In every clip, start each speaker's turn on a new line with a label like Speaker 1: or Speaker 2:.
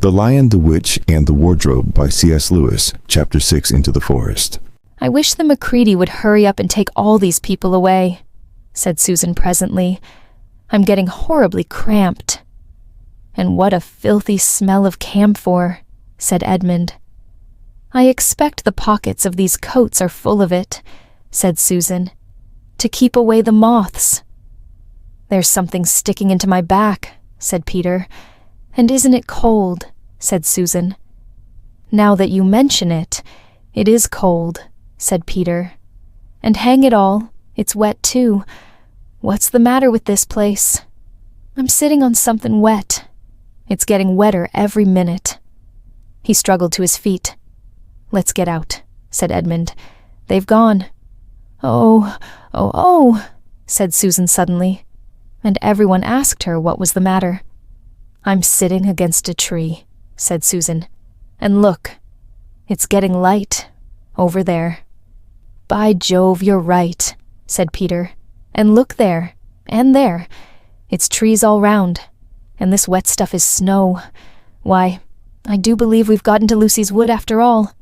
Speaker 1: The Lion, the Witch, and the Wardrobe by C.S. Lewis, Chapter 6, Into the Forest.
Speaker 2: "I wish the Macready would hurry up and take all these people away," said Susan presently. "I'm getting horribly cramped." "And what a filthy smell of camphor," said Edmund. "I expect the pockets of these coats are full of it," said Susan, "to keep away the moths." "There's something sticking into my back," said Peter. "And isn't it cold?" said Susan. "Now that you mention it, it is cold," said Peter. "And hang it all, it's wet too. What's the matter with this place? I'm sitting on something wet. It's getting wetter every minute." He struggled to his feet. "Let's get out," said Edmund. "They've gone." Oh, said Susan suddenly, and everyone asked her what was the matter. "I'm sitting against a tree," said Susan. "And look, it's getting light, over there." "By Jove, you're right," said Peter. "And look there, and there. It's trees all round, and this wet stuff is snow. Why, I do believe we've got into Lucy's wood after all."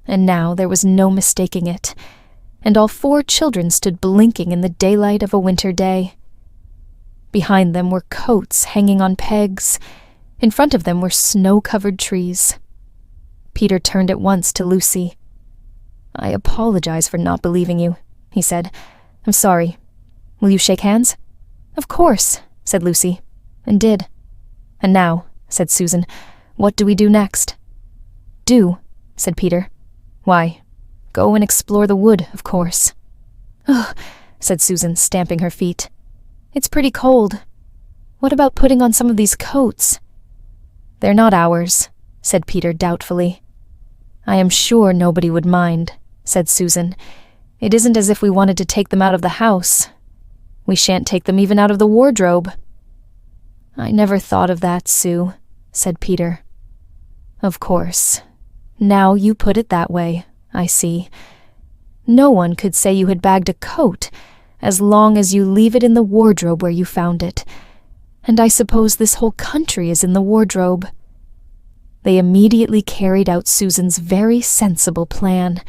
Speaker 2: And now there was no mistaking it, and all 4 children stood blinking in the daylight of a winter day. Behind them were coats hanging on pegs. In front of them were snow-covered trees. Peter turned at once to Lucy. "I apologize for not believing you," he said. "I'm sorry. Will you shake hands?" "Of course," said Lucy, and did. "And now," said Susan, "what do we do next?" "Do," said Peter. "Why, go and explore the wood, of course." "Ugh," said Susan, stamping her feet. "It's pretty cold. What about putting on some of these coats?" "They're not ours," said Peter doubtfully. "I am sure nobody would mind," said Susan. "It isn't as if we wanted to take them out of the house. We shan't take them even out of the wardrobe." "I never thought of that, Sue," said Peter. "Of course. Now you put it that way, I see. No one could say you had bagged a coat as long as you leave it in the wardrobe where you found it. And I suppose this whole country is in the wardrobe." They immediately carried out Susan's very sensible plan.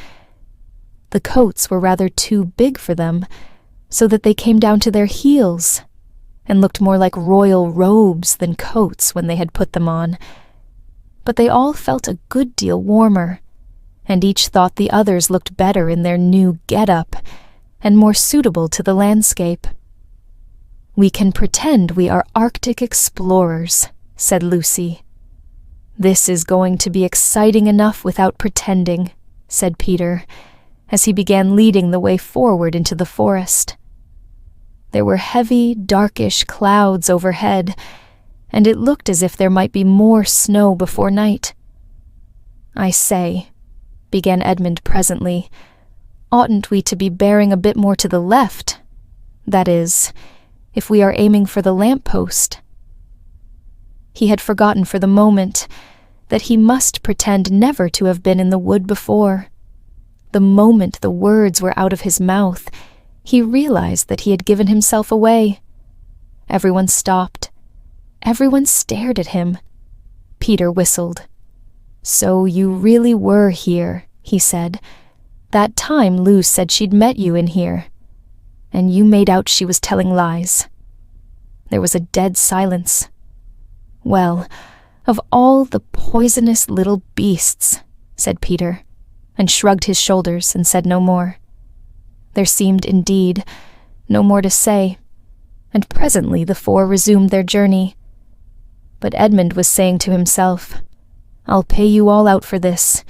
Speaker 2: The coats were rather too big for them, so that they came down to their heels, and looked more like royal robes than coats when they had put them on. But they all felt a good deal warmer, and each thought the others looked better in their new get-up, and more suitable to the landscape. "We can pretend we are Arctic explorers," said Lucy. "This is going to be exciting enough without pretending," said Peter, as he began leading the way forward into the forest. There were heavy, darkish clouds overhead, and it looked as if there might be more snow before night. "I say," began Edmund presently, "oughtn't we to be bearing a bit more to the left? That is, if we are aiming for the lamp-post." He had forgotten for the moment that he must pretend never to have been in the wood before. The moment the words were out of his mouth, he realized that he had given himself away. Everyone stopped. Everyone stared at him. Peter whistled. "So you really were here," he said. "That time Lou said she'd met you in here, and you made out she was telling lies." There was a dead silence. "Well, of all the poisonous little beasts," said Peter, and shrugged his shoulders and said no more. There seemed, indeed, no more to say, and presently the 4 resumed their journey. But Edmund was saying to himself, "I'll pay you all out for this,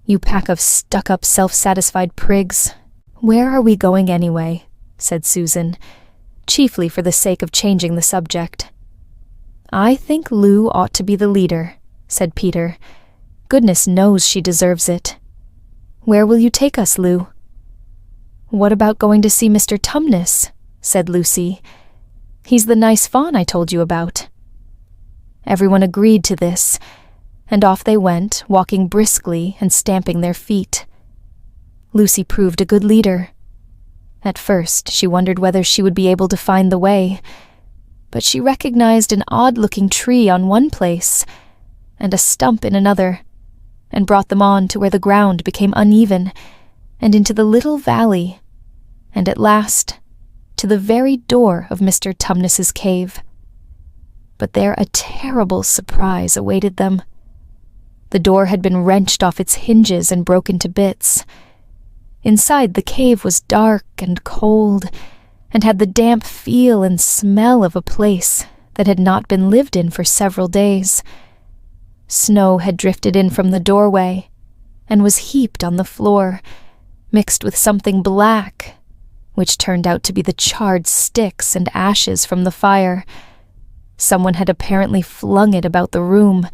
Speaker 2: you pack of stuck-up, self-satisfied prigs." "Where are we going anyway?" said Susan, chiefly for the sake of changing the subject. "I think Lou ought to be the leader," said Peter. "Goodness knows she deserves it. Where will you take us, Lou?" "What about going to see Mr. Tumnus?" said Lucy. "He's the nice faun I told you about." Everyone agreed to this, and off they went, walking briskly and stamping their feet. Lucy proved a good leader. At first she wondered whether she would be able to find the way, but she recognized an odd-looking tree on one place, and a stump in another, and brought them on to where the ground became uneven, and into the little valley, and at last to the very door of Mr. Tumnus's cave. But there a terrible surprise awaited them. The door had been wrenched off its hinges and broken to bits. Inside, the cave was dark and cold, and had the damp feel and smell of a place that had not been lived in for several days. Snow had drifted in from the doorway, and was heaped on the floor, mixed with something black, which turned out to be the charred sticks and ashes from the fire. Someone had apparently flung it about the room,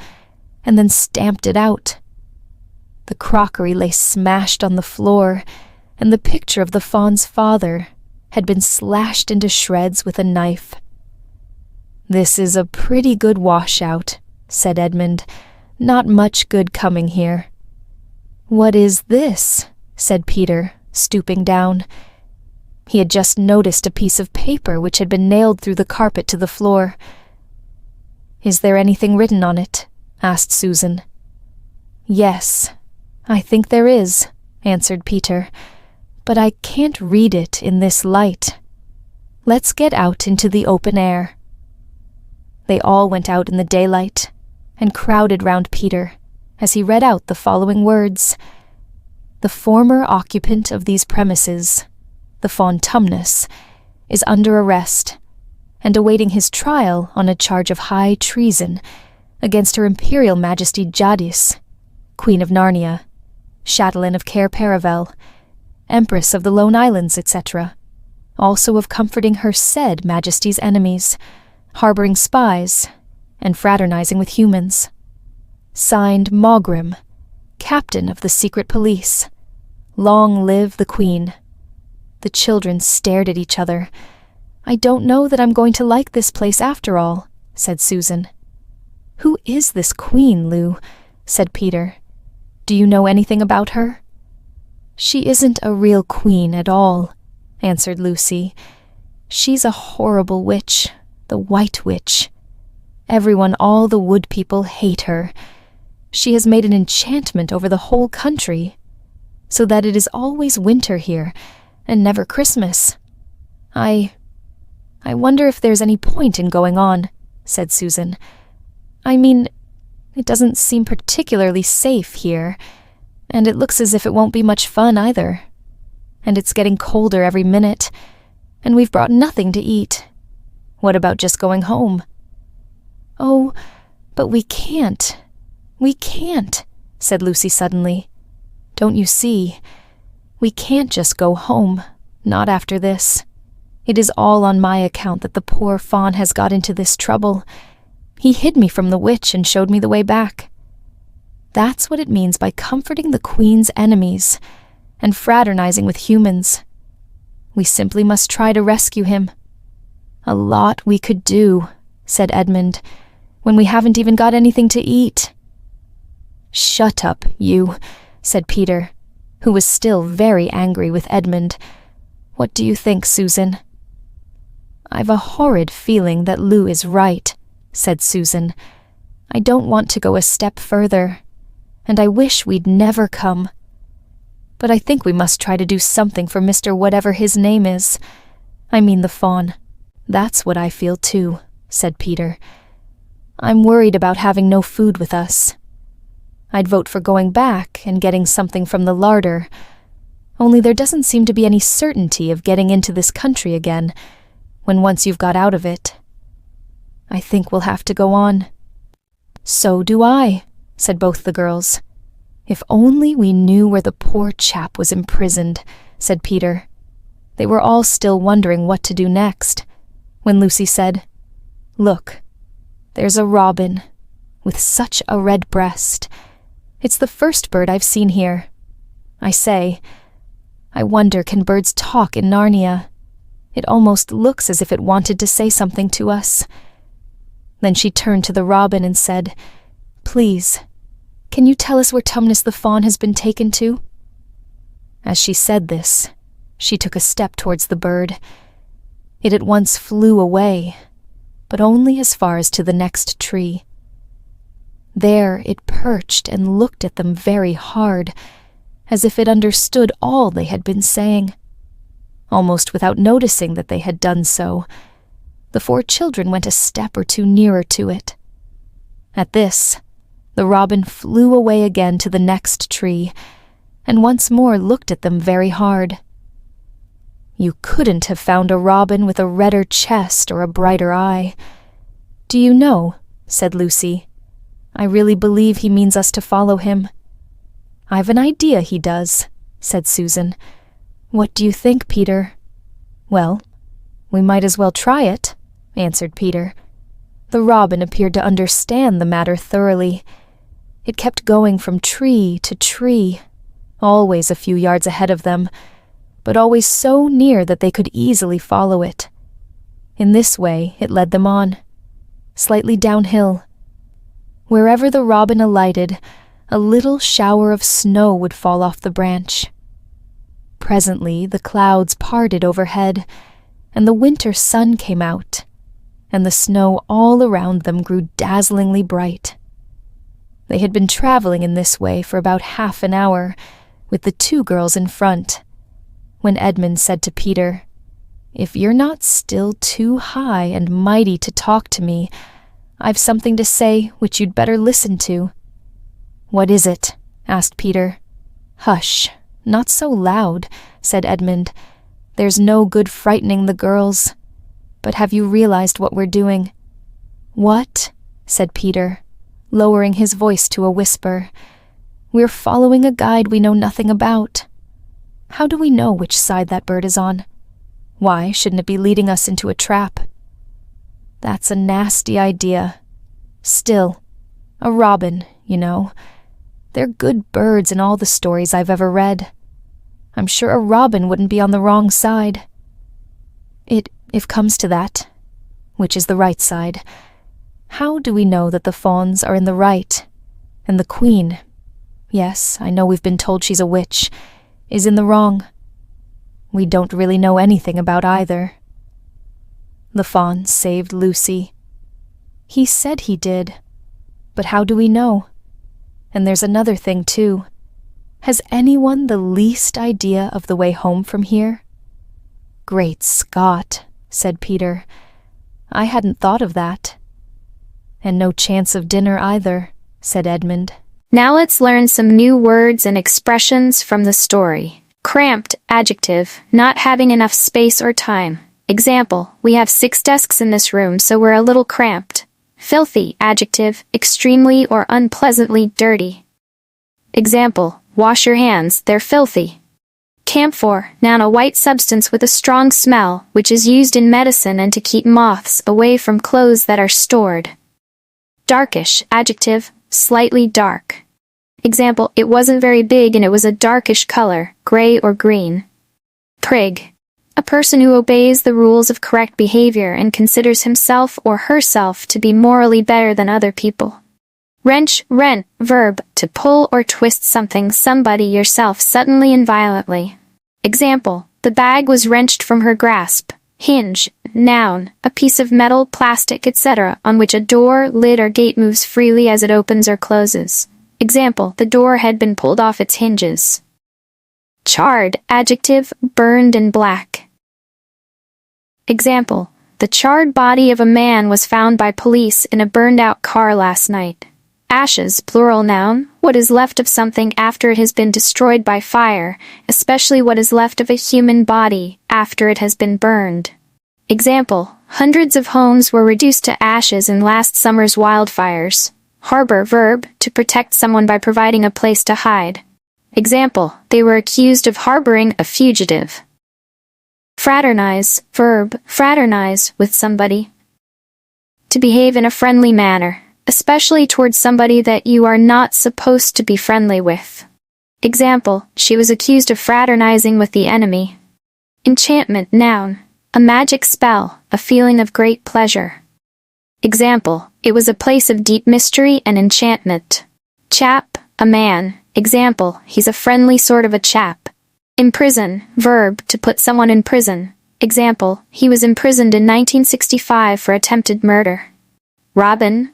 Speaker 2: and then stamped it out. The crockery lay smashed on the floor, and the picture of the faun's father had been slashed into shreds with a knife. "This is a pretty good washout," said Edmund. "Not much good coming here." "What is this?" said Peter, stooping down. He had just noticed a piece of paper which had been nailed through the carpet to the floor. "Is there anything written on it?" asked Susan. "Yes, I think there is," answered Peter, "but I can't read it in this light. Let's get out into the open air." They all went out in the daylight and crowded round Peter as he read out the following words: "The former occupant of these premises, the faun Tumnus, is under arrest and awaiting his trial on a charge of high treason against Her Imperial Majesty Jadis, Queen of Narnia, Chatelaine of Cair Paravel, Empress of the Lone Islands, etc., also of comforting her said Majesty's enemies, harboring spies, and fraternizing with humans. Signed Mogrim, Captain of the Secret Police. Long live the Queen." The children stared at each other. "I don't know that I'm going to like this place after all," said Susan. "Who is this Queen, Lou?" said Peter. "Do you know anything about her?" "She isn't a real queen at all," answered Lucy. "She's a horrible witch, the White Witch. Everyone, all the wood people, hate her. She has made an enchantment over the whole country, so that it is always winter here, and never Christmas. I wonder if there's any point in going on," said Susan. "I mean, it doesn't seem particularly safe here, and it looks as if it won't be much fun either. And it's getting colder every minute, and we've brought nothing to eat. What about just going home?" "Oh, but we can't. We can't," said Lucy suddenly. "Don't you see? We can't just go home, not after this. It is all on my account that the poor faun has got into this trouble. He hid me from the witch and showed me the way back. That's what it means by comforting the Queen's enemies and fraternizing with humans. We simply must try to rescue him." "A lot we could do," said Edmund, "when we haven't even got anything to eat." "Shut up, you," said Peter, who was still very angry with Edmund. "What do you think, Susan?" "I've a horrid feeling that Lou is right," said Susan. "I don't want to go a step further, and I wish we'd never come. But I think we must try to do something for Mr. Whatever his name is. I mean the faun. That's what I feel too," said Peter. "I'm worried about having no food with us. I'd vote for going back and getting something from the larder, only there doesn't seem to be any certainty of getting into this country again when once you've got out of it. I think we'll have to go on." "So do I," said both the girls. "If only we knew where the poor chap was imprisoned," said Peter. They were all still wondering what to do next, when Lucy said, "Look, there's a robin with such a red breast. It's the first bird I've seen here. I say, I wonder, can birds talk in Narnia? It almost looks as if it wanted to say something to us." Then she turned to the robin and said, "Please, can you tell us where Tumnus the faun has been taken to?" As she said this, she took a step towards the bird. It at once flew away, but only as far as to the next tree. There it perched and looked at them very hard, as if it understood all they had been saying. Almost without noticing that they had done so, the 4 children went a step or 2 nearer to it. At this, the robin flew away again to the next tree, and once more looked at them very hard. You couldn't have found a robin with a redder chest or a brighter eye. Do you know, said Lucy, I really believe he means us to follow him. I've an idea he does, said Susan. What do you think, Peter? Well, we might as well try it, answered Peter. The robin appeared to understand the matter thoroughly. It kept going from tree to tree, always a few yards ahead of them, but always so near that they could easily follow it. In this way it led them on, slightly downhill. Wherever the robin alighted, a little shower of snow would fall off the branch. Presently the clouds parted overhead, and the winter sun came out, and the snow all around them grew dazzlingly bright. They had been traveling in this way for about half an hour, with the 2 girls in front, when Edmund said to Peter, If you're not still too high and mighty to talk to me, I've something to say which you'd better listen to. What is it? asked Peter. Hush, not so loud, said Edmund. There's no good frightening the girls. But have you realized what we're doing? What? said Peter, lowering his voice to a whisper. We're following a guide we know nothing about. How do we know which side that bird is on? Why shouldn't it be leading us into a trap? That's a nasty idea. Still, a robin, you know. They're good birds in all the stories I've ever read. I'm sure a robin wouldn't be on the wrong side. If comes to that, which is the right side, how do we know that the fauns are in the right, and the queen, yes, I know we've been told she's a witch, is in the wrong? We don't really know anything about either. The faun saved Lucy. He said he did, but how do we know? And there's another thing, too. Has anyone the least idea of the way home from here? Great Scott, said Peter. I hadn't thought of that. And no chance of dinner either, said Edmund.
Speaker 3: Now let's learn some new words and expressions from the story. Cramped, adjective, not having enough space or time. Example, we have 6 desks in this room, so we're a little cramped. Filthy, adjective, extremely or unpleasantly dirty. Example, wash your hands, they're filthy. Camphor, noun, a white substance with a strong smell, which is used in medicine and to keep moths away from clothes that are stored. Darkish, adjective, slightly dark. Example, it wasn't very big and it was a darkish color, gray or green. Prig, a person who obeys the rules of correct behavior and considers himself or herself to be morally better than other people. Wrench, rent, verb, to pull or twist something, somebody, yourself suddenly and violently. Example, the bag was wrenched from her grasp. Hinge, noun, a piece of metal, plastic, etc., on which a door, lid, or gate moves freely as it opens or closes. Example, the door had been pulled off its hinges. Charred, adjective, burned and black. Example, the charred body of a man was found by police in a burned-out car last night. Ashes, plural noun, what is left of something after it has been destroyed by fire, especially what is left of a human body after it has been burned. Example, hundreds of homes were reduced to ashes in last summer's wildfires. Harbor, verb, to protect someone by providing a place to hide. Example, they were accused of harboring a fugitive. Fraternize, verb, fraternize with somebody. To behave in a friendly manner, especially towards somebody that you are not supposed to be friendly with. Example, she was accused of fraternizing with the enemy. Enchantment, noun, a magic spell, a feeling of great pleasure. Example, it was a place of deep mystery and enchantment. Chap, a man. Example, he's a friendly sort of a chap. Imprison, verb, to put someone in prison. Example, he was imprisoned in 1965 for attempted murder. Robin,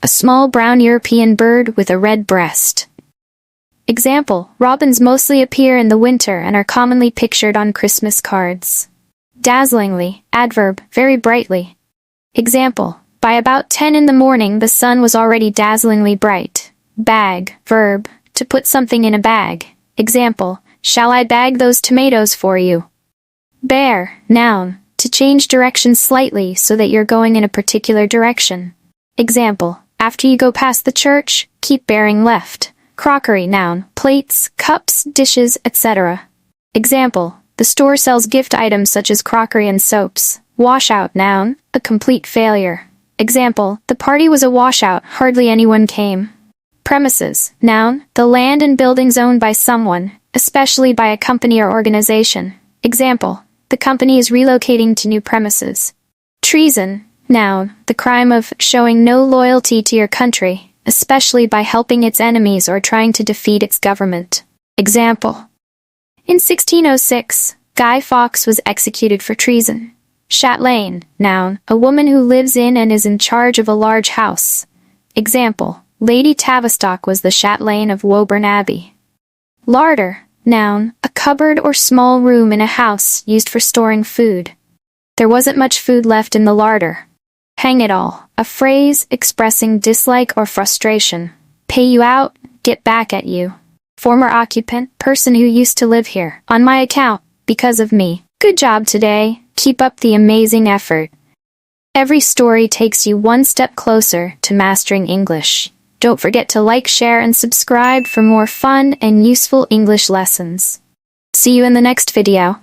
Speaker 3: a small brown European bird with a red breast. Example, robins mostly appear in the winter and are commonly pictured on Christmas cards. Dazzlingly, adverb, very brightly. Example, by about 10 in the morning the sun was already dazzlingly bright. Bag, verb, to put something in a bag. Example, shall I bag those tomatoes for you? Bear, noun, to change direction slightly so that you're going in a particular direction. Example, after you go past the church, keep bearing left. Crockery, noun, plates, cups, dishes, etc. Example, the store sells gift items such as crockery and soaps. Washout, noun, a complete failure. Example, the party was a washout, hardly anyone came. Premises, noun, the land and buildings owned by someone, especially by a company or organization. Example, the company is relocating to new premises. Treason, noun, the crime of showing no loyalty to your country, especially by helping its enemies or trying to defeat its government. Example, in 1606, Guy Fawkes was executed for treason. Chatelaine, noun, a woman who lives in and is in charge of a large house. Example, Lady Tavistock was the chatelaine of Woburn Abbey. Larder, noun, a cupboard or small room in a house used for storing food. There wasn't much food left in the larder. Hang it all, a phrase expressing dislike or frustration. Pay you out, get back at you. Former occupant, person who used to live here. On my account, because of me. Good job today, keep up the amazing effort. Every story takes you one step closer to mastering English. Don't forget to like, share, and subscribe for more fun and useful English lessons. See you in the next video.